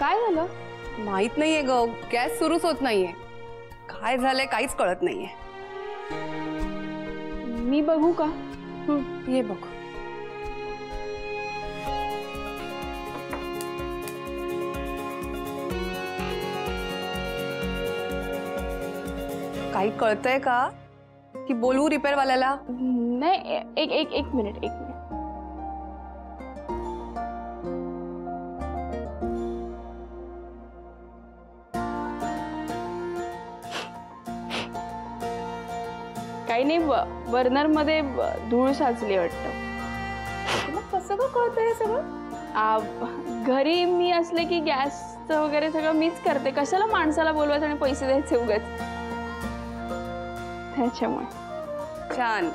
काय झालं? माहित नाहीये ग, गॅस सुरूच होत नाहीये. काय झालंय काहीच कळत नाहीये. मी बघू का? ये बघ. काही कळतंय का की बोलवू रिपेअर वाल्याला? नाही, एक मिनिट. काही नाही, बर्नर मध्ये धूळ साचली वाटतं. तुला कसं का कळतंय हे सगळं? घरी मी असले की गॅसचं वगैरे सगळं मीच करते. कशाला माणसाला बोलवायचं आणि पैसे द्यायचे उगाच, त्याच्यामुळे. छान.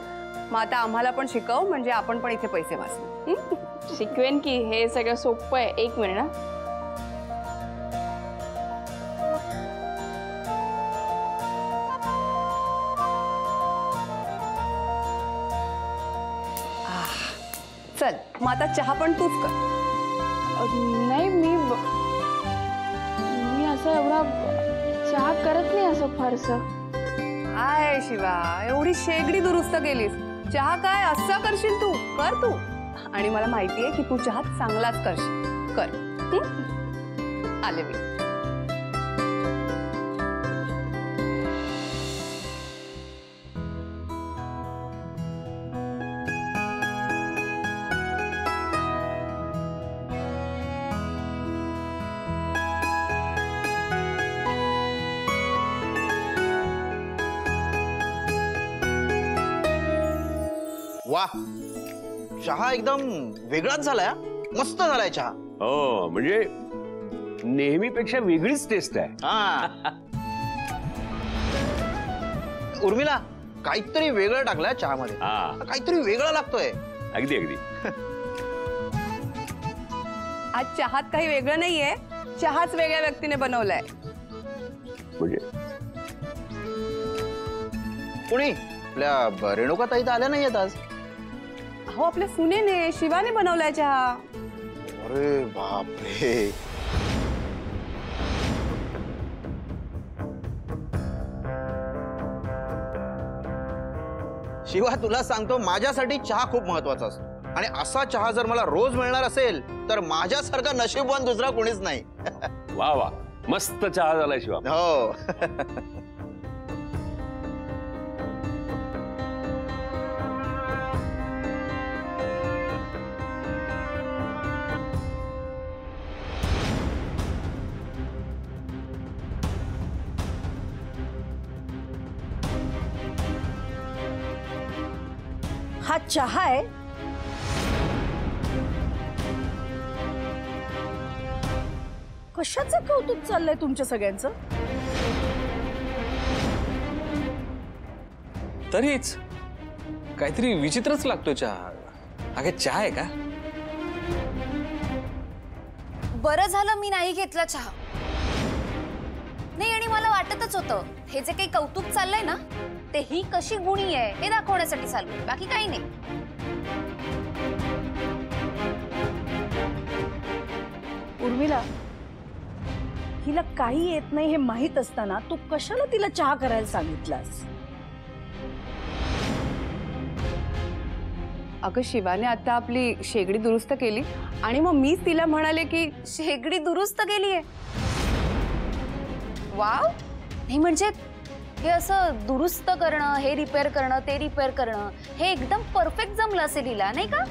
मग आता आम्हाला पण शिकव, म्हणजे आपण पण इथे पैसे वाचू. शिकवेन की, हे सगळं सोपं आहे. एक मिनिट. चल मग आता चहा पण तूच कर. नाही, मी असं एवढा चहा करत नाही असं फारसं. आहे शिवा, एवढी शेगडी दुरुस्त केलीस, चहा काय असं करशील तू? कर तू. आणि मला माहितीये की तू चहा चांगलाच करशील. कर. आले मी. वाह, चहा एकदम वेगळाच झालाय. मस्त झालाय चहा. हो, म्हणजे नेहमीपेक्षा वेगळीच टेस्ट आहे. हा. उर्मिला, काहीतरी वेगळं टाकलंय चहामध्ये. काहीतरी वेगळं लागतोय. अगदी अगदी. आज चहात काही वेगळं नाहीये, चहाच वेगळ्या व्यक्तीने बनवलाय. म्हणजे कुणी? आपल्या रेणुकाताई तर आल्या नाहीयेत आज. हो, आपल्या सुनेने, शिवाने बनवलाय चहा. अरे बापरे. शिवा, तुला सांगतो, माझ्यासाठी चहा खूप महत्वाचा असतो. आणि असा चहा जर मला रोज मिळणार असेल तर माझ्यासारखा नशीबवान दुसरा कोणीच नाही. वा वा, मस्त चहा झालाय शिवा. हो. हा चहा आहे? कशाचं कौतुक चाललंय तुमच्या सगळ्यांचं? तरीच काहीतरी विचित्रच लागतोय चहा. अगं, चहा आहे का? बरं झालं मी नाही घेतला चहा. नाही, आणि मला वाटतच होतं हे जे काही कौतुक चाललंय ना, ते ही कशी गुणी आहे हे दाखवण्यासाठी चाललंय, बाकी काही नाही. उर्मिला, हिला काही येत नाही हे माहित असताना तू कशाला तिला चहा करायला सांगितलास? अगं, शिवाने आता आपली शेगडी दुरुस्त केली आणि मग मीच तिला म्हणाले की शेगडी दुरुस्त केलीये. वाव. नाही, म्हणजे हे असं दुरुस्त करणं, हे रिपेअर करणं, ते रिपेअर करणं, हे एकदम परफेक्ट जमलं असेल हिला, नाही का?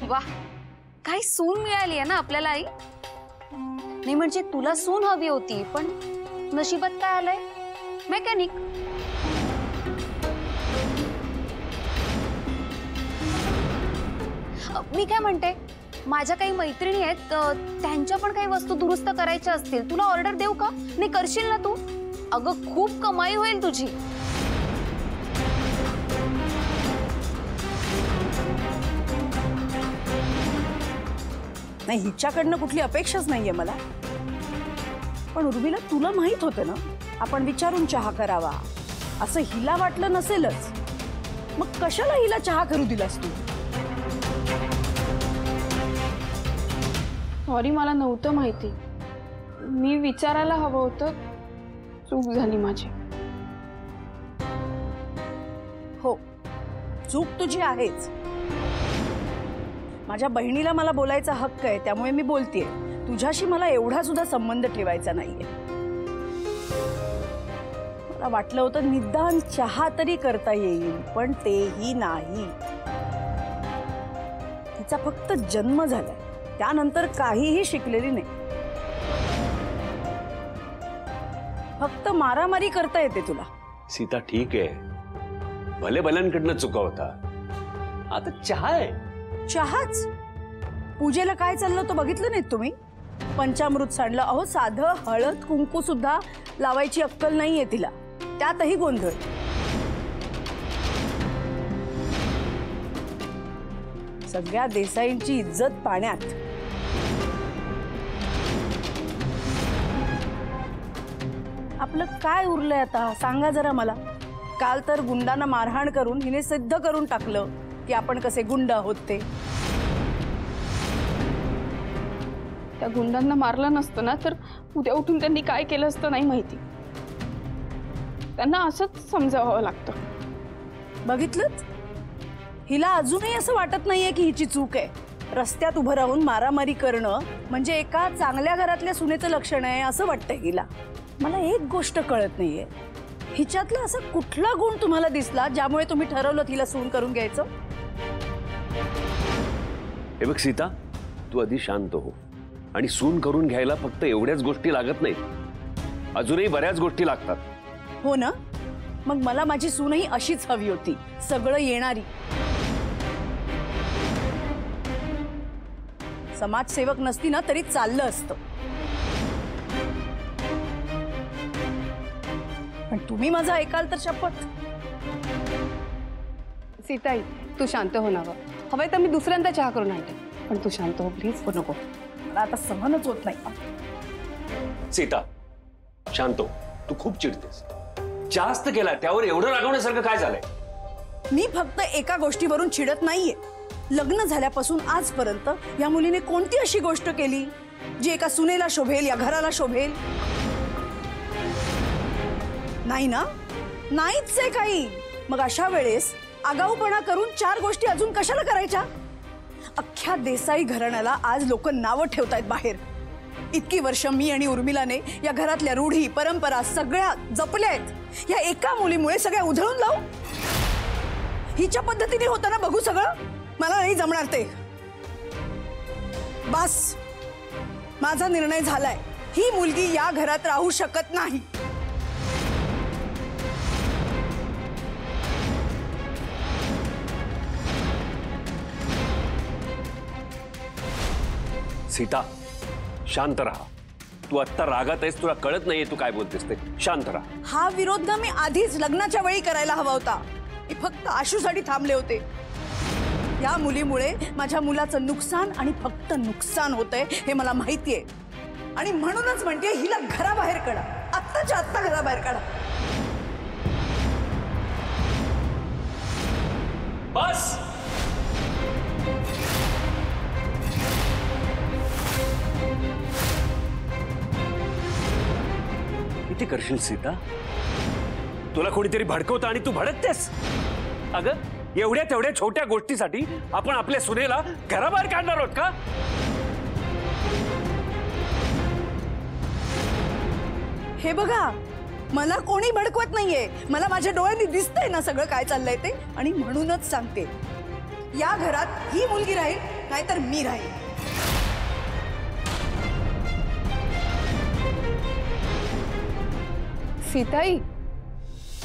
वाह, काय सून मिळाली आहे ना आपल्याला आई. नाही, म्हणजे तुला सून हवी होती, पण नशिबात काय आलंय? मेकॅनिक. मी काय म्हणते, माझ्या काही मैत्रिणी आहेत, त्यांच्या पण काही वस्तू दुरुस्त करायच्या असतील, तुला ऑर्डर देऊ का? नाही, करशील ना तू? अगं, खूप कमाई होईल तुझी. नाही, हिच्याकडनं कुठली अपेक्षाच नाहीये मला. पण उर्मिला, तुला माहित होतं ना आपण विचारून चहा करावा, असं हिला वाटलं नसेलच. मग कशाला हिला चहा करू दिलास तू? सॉरी, मला नव्हतं माहिती. मी विचारायला हवं होतं. चूक झाली माझी. हो, चूक तुझी आहेच. माझ्या बहिणीला मला बोलायचा हक्क आहे, त्यामुळे मी बोलतेय. तुझ्याशी मला एवढा सुद्धा संबंध ठेवायचा नाहीये. मला वाटलं होतं निदान चहा तरी करता येईल, पण तेही नाही. तिचा फक्त जन्म झालाय, त्यानंतर काहीही शिकलेली नाही. फक्त मारामारी करता येते तुला. सीता ठीक आहे, भले भल्यांकडनं चुका होता. आता चहा आहे. चहाच? पूजेला काय चाललं तो बघितलं नाहीत तुम्ही? पंचामृत सांडलं. अहो, साधं हळद कुंकू सुद्धा लावायची अक्कल नाहीये तिला, त्यातही गोंधळ. सगळ्या देसाईंची इज्जत पाण्यात. आपलं काय उरलंय आता सांगा जरा मला. काल तर गुंडांना मारहाण करून हिने सिद्ध करून टाकलं की आपण कसे गुंड आहोत ते. त्या गुंडांना मारलं नसतं ना तर उद्या उठून त्यांनी काय केलं असतं नाही माहिती. त्यांना असंच समजावं लागतं. बघितलंच, हिला अजूनही असं वाटत नाहीये की हिची चूक आहे. रस्त्यात उभं राहून मारामारी करणं म्हणजे एका चांगल्या घरातल्या सुनेचं लक्षण आहे असं वाटतंय हिला. मला एक गोष्ट कळत नाहीये, हिच्यातला असा कुठला गुण तुम्हाला दिसला ज्यामुळे तुम्ही ठरवलं हिला सून करून घ्यायचं? हे बघ सीता, तू आधी शांत हो. आणि सून करून घ्यायला फक्त एवढ्याच गोष्टी लागत नाहीत, अजूनही बऱ्याच गोष्टी लागतात. हो ना, मग मला माझी सूनही अशीच हवी होती, सगळं येणारी. समाजसेवक नसती ना तरी चाललं असतं. पण तुम्ही माझं ऐकाल तर शपथ. सीताई, तू शांत हो ना गं. हवंय तर मी दुसऱ्यांदा चहा करून आणते, पण तू शांत हो प्लीज. हो नको, मला आता सहनच होत नाही. सीता शांत हो, तू खूप चिडतेस. जास्त केला त्यावर एवढं रागवण्यासारखं काय झालंय? मी फक्त एका गोष्टीवरून चिडत नाहीये. लग्न झाल्यापासून आजपर्यंत या मुलीने कोणती अशी गोष्ट केली जी एका सुनेला शोभेल, या घराला शोभेल? नाही ना, नाहीच आहे काही. मग अशा वेळेस आगाऊपणा करून चार गोष्टी अजून कशाला करायच्या? अख्ख्या देसाई घराण्याला आज लोक नावं ठेवतायत बाहेर. इतकी वर्ष मी आणि उर्मिलाने या घरातल्या रूढी परंपरा सगळ्या जपल्या आहेत. या एका मुलीमुळे सगळ्या उधळून लावू? हिच्या पद्धतीने होतं ना बघू सगळं. मला नाही जमणार ते. बस, माझा निर्णय झालाय. ही मुलगी या घरात राहू शकत नाही. सीता शांत राहा. तू आत्ता रागात आहेस, तुला कळत नाहीये तू काय बोलतेस ते. शांत राहा. हा विरोध ना मी आधीच लग्नाच्या वेळी करायला हवा होता. मी फक्त आशूसाठी थांबले होते. या मुलीमुळे माझ्या मुलाचं नुकसान आणि फक्त नुकसान होतंय हे मला माहितीये. आणि म्हणूनच म्हणते हिला घराबाहेर काढा, आत्ताच्या आत्ता घराबाहेर काढा. बस. किती करशील सीता? तुला कोणीतरी भडकवतं आणि तू भडकतेस. अगं, एवढ्या तेवढ्या छोट्या गोष्टीसाठी आपण आपल्या सुनेला घराबाहेर काढणार आहोत का? हे बघा, मला कोणी भडकवत नाहीये. मला माझ्या डोळ्यांनी दिसतंय ना सगळं काय चाललंय ते. आणि म्हणूनच सांगते, या घरात ही मुलगी राहील नाहीतर मी राहील. सीताई,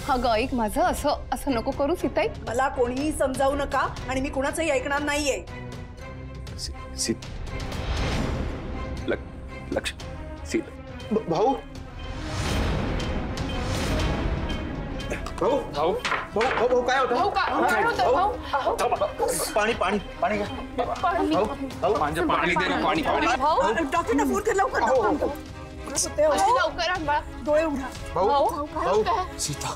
अगं ऐक माझं, असं असं नको करू सीताई. मला कोणीही समजावू नका आणि मी कुणाचंही ऐकणार नाहीये. लक्ष सीता. भाऊ भाऊ भाऊ भाऊ भाऊ काय होतं? काय होतं? पाणी पाणी पाणी घ्या. भाऊ भाऊ माझं पाणी दे ना, पाणी पाणी. डॉक्टरना फोन कर लवकर. लवकर आण बाळा. डोळे उघडा. भाऊ भाऊ सीता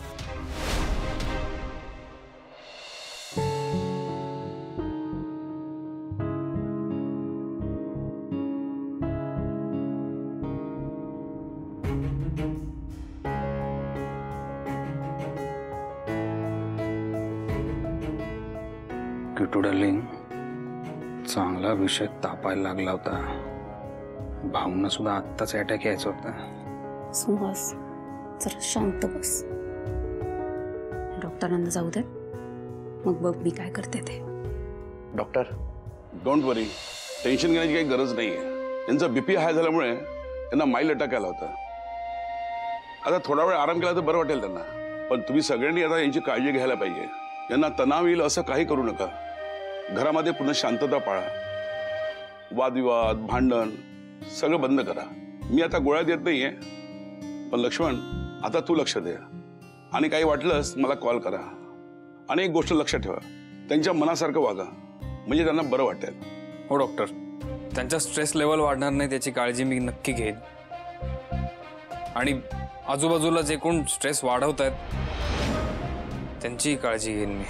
मिंटू डार्लिंग, चांगला विषय तापायला लागला होता. भाऊंना सुद्धा आत्ताच अटॅक यायचा होता. सुहास, जरा शांत बस. डॉक्टरांना जाऊ दे, मग बघ मी काय करते ते. डॉक्टर, डोंट वरी, टेन्शन घेण्याची काही गरज नाहीये. त्यांचा बीपी हाय झाल्यामुळे त्यांना माइल्ड अटॅक आला होता. आता थोडा वेळ आराम केला तर बरं वाटेल त्यांना. पण तुम्ही सगळ्यांनी आता यांची काळजी घ्यायला पाहिजे. यांना तणाव येईल असं काही करू नका. घरामध्ये पूर्ण शांतता पाळा. वादविवाद, भांडण सगळं बंद करा. मी आता गोळ्या देत नाहीये, पण लक्ष्मण आता तू लक्ष दे. आणि काही वाटलंच मला कॉल करा. आणि एक गोष्ट लक्षात ठेवा, त्यांच्या मनासारखं वागा, म्हणजे त्यांना बरं वाटेल. हो डॉक्टर, त्यांचा स्ट्रेस लेवल वाढणार नाही त्याची काळजी मी नक्की घेईन. आणि आजूबाजूला जे कोण स्ट्रेस वाढवत आहेत त्यांची काळजी घेईन मी.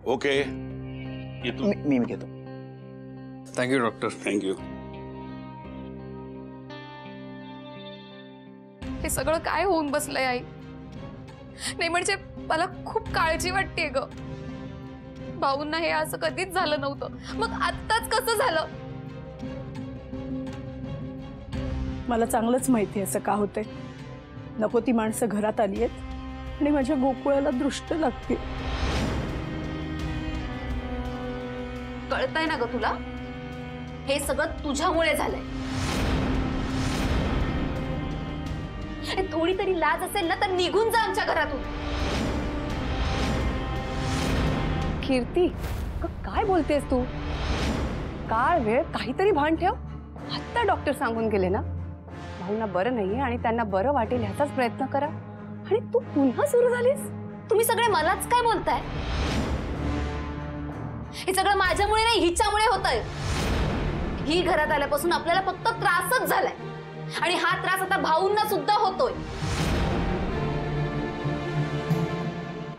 ओके, येतो. मी घेतो. Thank you doctor. थँक्यू. हे सगळं काय होऊन बसलंय आई? नाही म्हणजे मला खूप काळजी वाटते ग. भाऊंना हे असं कधीच झालं नव्हतं, मग आत्ताच कसं झालं? मला चांगलंच माहिती आहे असं का होतंय. नको ती माणसं घरात आली आहेत आणि माझ्या गोकुळाला दृष्ट लागते. कळतंय ना ग तुला? हे सगळं तुझ्यामुळे झालंय. थोडी तरी लाज असेल ना तर निघून जा आमच्या घरातून. कीर्ती, काय बोलतेस तू? काळ वेळ काहीतरी भान ठेव. आत्ता डॉक्टर सांगून गेले ना, भाऊंना बरं नाहीये आणि त्यांना बरं वाटेल ह्याचाच प्रयत्न करा. आणि तू पुन्हा सुरू झालीस? तुम्ही सगळे मलाच काय बोलताय? हे सगळं माझ्यामुळे नाही, हिच्यामुळे होतंय. ही घरात आल्यापासून आपल्याला फक्त त्रासच झालाय आणि हा त्रास आता भाऊंना सुद्धा होतोय.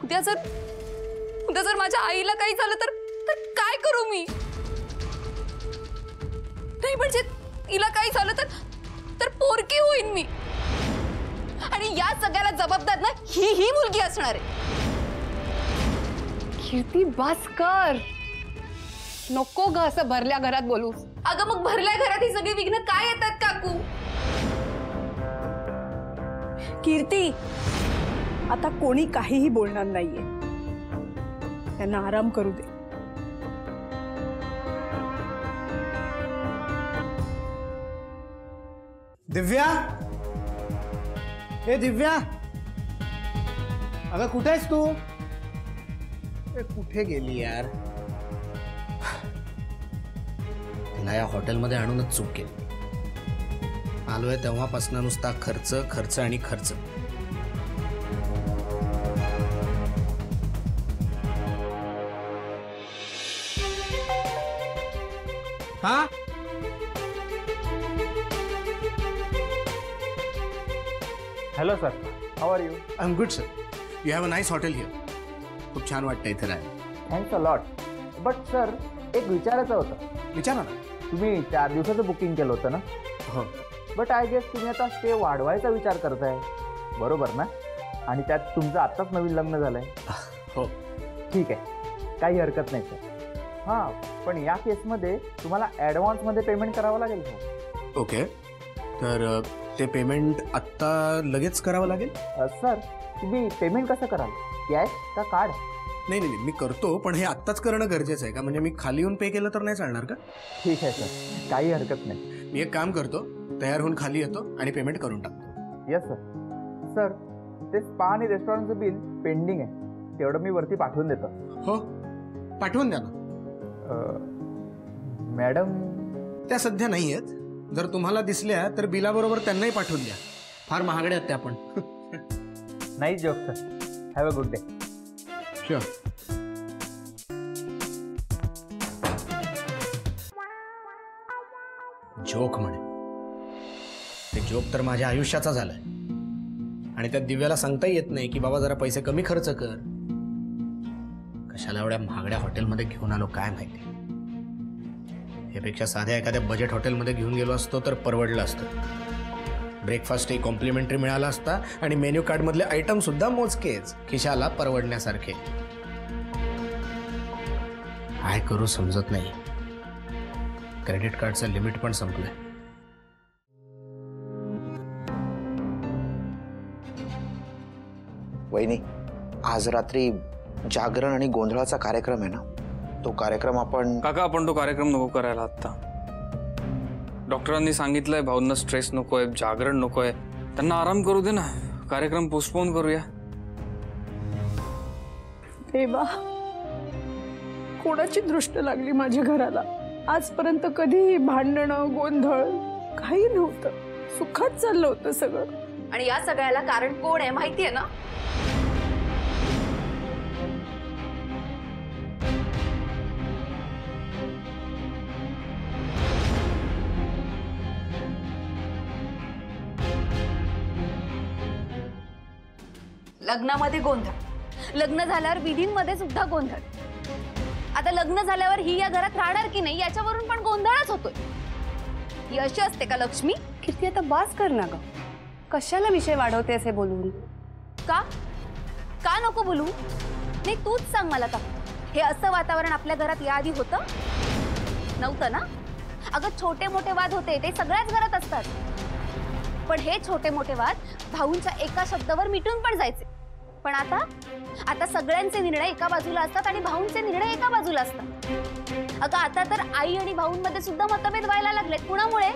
उद्या जर माझ्या आईला काही झालं तर काय करू मी? नाही म्हणजे तिला काही झालं तर पोरकी होईन मी. आणि या सगळ्याला जबाबदार ना ही मुलगी असणार आहे. कीर्ती बस कर. नको ग असं भरल्या घरात बोलू. अगं मग भरल्या घरात ही सगळी विघ्न काय येतात काकू? कीर्ती, आता कोणी काहीही बोलणार नाहीये. त्यांना आराम करू दे. दिव्या, हे दिव्या, अगं कुठे आहेस तू? कुठे गेली यार? तिला या हॉटेलमध्ये आणूनच चूक केली. आलोय तेव्हापासून नुसता खर्च खर्च आणि खर्च. हा, hello sir, how are you? I am good sir. You have a nice hotel here. खूप छान वाटतं इथे राहायला. Thanks a lot. But sir, एक विचारायचं होतं. विचारा ना. तुम्ही 4 दिवसाचं बुकिंग केलं होतं ना? हो. बट आय गेस तुम्ही आता स्टे वाढवायचा विचार करताय, बरोबर ना? आणि त्यात तुमचं आत्ताच नवीन लग्न झालंय. हो. ठीक आहे, काही हरकत नाही सर. हां, पण या केसमध्ये तुम्हाला ॲडव्हान्समध्ये पेमेंट करावं लागेल सर. ओके, तर ते पेमेंट आत्ता लगेच करावं लागेल? सर, तुम्ही पेमेंट कसं कराल? कॅश का कार्ड? नाही नाही, मी करतो, पण हे आत्ताच करणं गरजेचं आहे का? म्हणजे मी खाली येऊन पे केलं तर नाही चालणार का? ठीक आहे सर, काही हरकत नाही. मी एक काम करतो, तयार होऊन खाली येतो आणि पेमेंट करून टाकतो. Yes sir. सर, ते स्पा आणि रेस्टॉरंटचं बिल पेंडिंग आहे, तेवढं मी वरती पाठवून देतो. हो, पाठवून द्या ना. मॅडम त्या सध्या नाही आहेत. जर तुम्हाला दिसल्या तर बिलाबरोबर त्यांनाही पाठवून द्या. फार महागड्या आहेत त्या पण. नाही joke sir. Have a good day. Sure. Joke म्हणे. ते जोक तर माझ्या आयुष्याचा झालाय. आणि त्या दिव्याला सांगता येत नाही की बाबा जरा पैसे कमी खर्च कर. कशाला एवढ्या महागड्या हॉटेलमध्ये घेऊन आलो काय माहिती. यापेक्षा साध्या एखाद्या बजेट हॉटेलमध्ये घेऊन गेलो असतो तर परवडलं असतं. ब्रेकफास्टही कॉम्प्लिमेंटरी मिळाला असता आणि मेन्यू कार्ड मधले आयटम सुद्धा मोजकेच, खिशाला परवडण्यासारखे. काय करू समजत नाही. क्रेडिट कार्डचं लिमिट पण संपलंय. वहिनी, आज रात्री जागरण आणि गोंधळाचा कार्यक्रम आहे ना, तो कार्यक्रम आपण काका तो कार्यक्रम नको करायला आता. डॉक्टरांनी सांगितलंय भाऊंना स्ट्रेस नकोय, जागरण नकोय, त्यांना आराम करू दे ना. कार्यक्रम पोस्टपोन करूया. देवा, कोणाची दृष्ट लागली माझ्या घराला. आजपर्यंत कधीही भांडणं गोंधळ काही नव्हतं, सुखात चाललं होतं सगळं. आणि या सगळ्याला कारण कोण आहे माहितीये ना? लग्नामध्ये गोंधळ, लग्न झाल्यावर विधींमध्ये सुद्धा गोंधळ. आता लग्न झाल्यावर ही या घरात राहणार की नाही याच्यावरून पण गोंधळच होतोय. ही अशी असते का लक्ष्मी? कीर्ती, आता बास कर ना ग. कशाला विषय वाढवते असे बोलून? का का नको बोलू? नाही, तूच सांग मला. का हे असं वातावरण आपल्या घरात याआधी होतं नव्हतं ना? अगं छोटे मोठे वाद होते, ते सगळ्याच घरात असतात. पण हे छोटे मोठे वाद भाऊंच्या एका शब्दावर मिटून पण जायचे. पण आता आता सगळ्यांचे निर्णय एका बाजूला असतात आणि भाऊंचे निर्णय एका बाजूला असतात. अगं आता तर आई आणि भाऊंमध्ये सुद्धा मतभेद व्हायला लागलेत. कुणामुळे?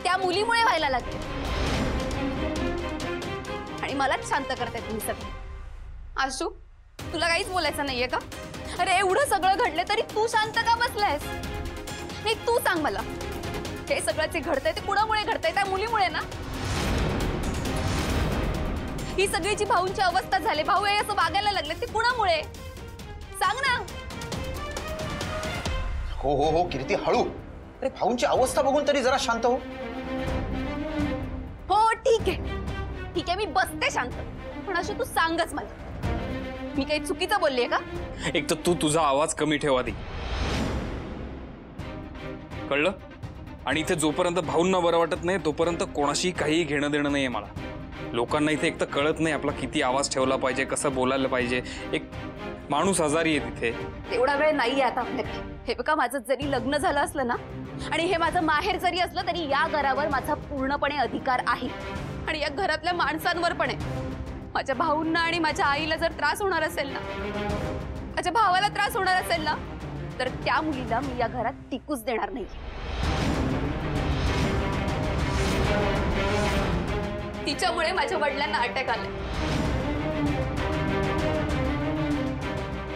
त्या मुलीमुळे व्हायला लागले. आणि मलाच शांत करताय तुम्ही सगळे. आशू, तुला काहीच बोलायचं नाहीये का? अरे एवढं सगळं घडलं तरी तू शांत का बसलायस? नाही, तू सांग मला, हे सगळं जे घडतंय ते कुणामुळे घडतंय? त्या मुलीमुळे ना? ही सगळी जी भाऊंची अवस्था झाली, भाऊ हे असं वागायला लागले, ते कुणामुळे? सांग ना. हो हो हो कीर्ती, हळू. अरे भाऊंची अवस्था बघून तरी जरा शांत हो. हो ठीक आहे, ठीक आहे, मी बसते शांत. पण अशी तू सांगच मला, मी काही चुकीचं बोललीये का? एक तर तू तुझा आवाज कमी ठेव आधी, कळलं? आणि इथे जोपर्यंत भाऊंना बरं वाटत नाही तोपर्यंत कोणाशी काही घेणं देणं नाहीये मला. लोकांना इथे एक तर कळत नाही आपला किती आवाज ठेवला पाहिजे, कसं बोलायला पाहिजे. एक माणूस आजारी आहे तिथे. तेवढा वेळ नाहीये आता आपल्याकडे. हे बघा, माझं जरी लग्न झालं असलं ना आणि हे माझं माहेर जरी असलं तरी या घरावर माझा पूर्णपणे अधिकार आहे. आणि या घरातल्या माणसांवर पण आहे. माझ्या भाऊंना आणि माझ्या आईला जर त्रास होणार असेल ना, माझ्या भावाला त्रास होणार असेल ना, तर त्या मुलीला मी या घरात टिकूच देणार नाही. तिच्यामुळे माझ्या वडिलांना अटॅक आले,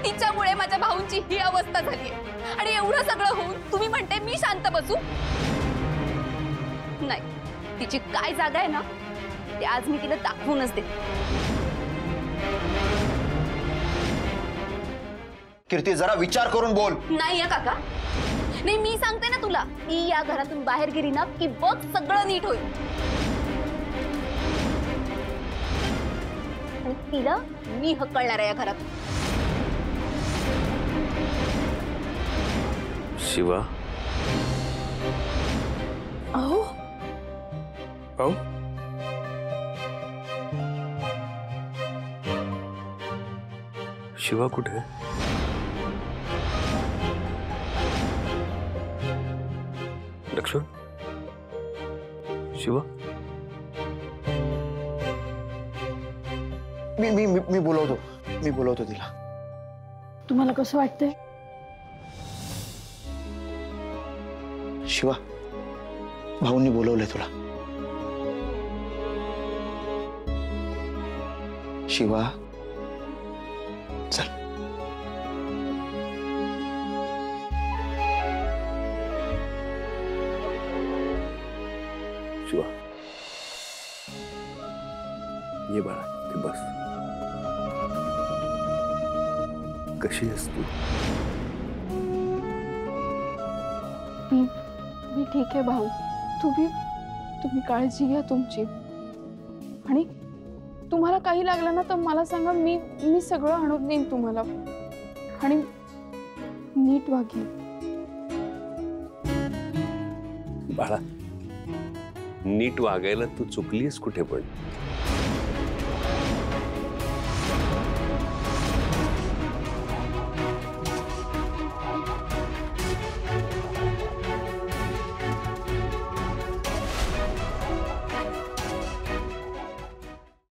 तिच्यामुळे माझ्या भाऊंची ही अवस्था झाली. आणि एवढं सगळं होऊन तुम्ही म्हणते मी शांत बसू? नाही, तिची काय जागा आहे ना ते आज मी तिला दाखवूनच देते. कीर्ती, जरा विचार करून बोल. नाही काका, नाही, मी सांगते ना तुला, ती या घरातून बाहेर गेली ना की बघ सगळं नीट होईल. तिला मी हकलणार आहे या घरात. शिवा, अहो भाऊ, शिवा कुठे? लक्ष्मण, शिवा, मी बोलवतो तिला. तुम्हाला कसं वाटतंय? शिवा, भाऊंनी बोलवलंय तुला. शिवा, चल. शिवा, ये बाळा, ते बस. कशी आहेस तू? मी ठीक आहे भाऊ. तुम्ही काळजी घ्या तुमची. आणि तुम्हाला काही लागलं ना तर मला सांगा, मी सगळं आणून देईन तुम्हाला. आणि नीट वागेन. बाळा, नीट वागायला तू चुकलीस कुठे पण.